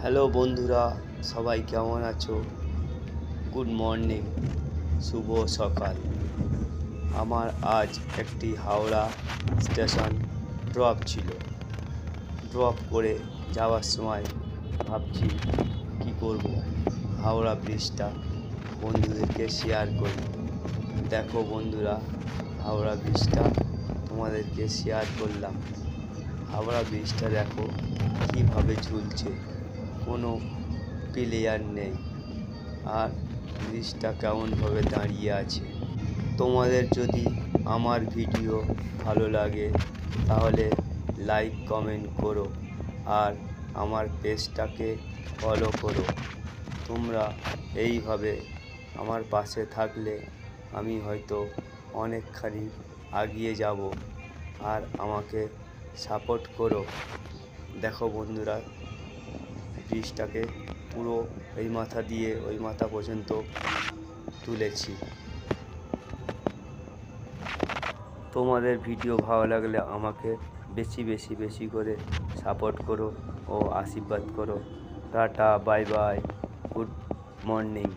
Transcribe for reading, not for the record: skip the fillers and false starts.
Hello বন্ধুরা, সবাই কেমন আছো? গুড মর্নিং, শুভ সকাল। আমার আজ একটি হাওড়া স্টেশন ড্রপ ছিল। ড্রপ করে যাওয়ার সময় ভাবছি কি করব, হাওড়া ব্রিজটা বন্ধুদেরকে শেয়ার করি। দেখো বন্ধুরা, হাওড়া ব্রিজটা তোমাদেরকে শেয়ার করলাম। হাওড়া ব্রিজটা দেখো কীভাবে ঝুলছে, কোনো প্লেয়ার নেই, আর ব্রিজটা কেমনভাবে দাঁড়িয়ে আছে। তোমাদের যদি আমার ভিডিও ভালো লাগে তাহলে লাইক কমেন্ট করো, আর আমার পেজটাকে ফলো করো। তোমরা এইভাবে আমার পাশে থাকলে আমি হয়তো অনেকখানি এগিয়ে যাব, আর আমাকে সাপোর্ট করো। দেখো বন্ধুরা, ব্রিজটাকে পুরো এই মাথা দিয়ে ওই মাথা পর্যন্ত তুলেছি। তোমাদের ভিডিও ভালো লাগলে আমাকে বেশি বেশি বেশি করে সাপোর্ট করো ও আশীর্বাদ করো। Tata, bye bye, good morning.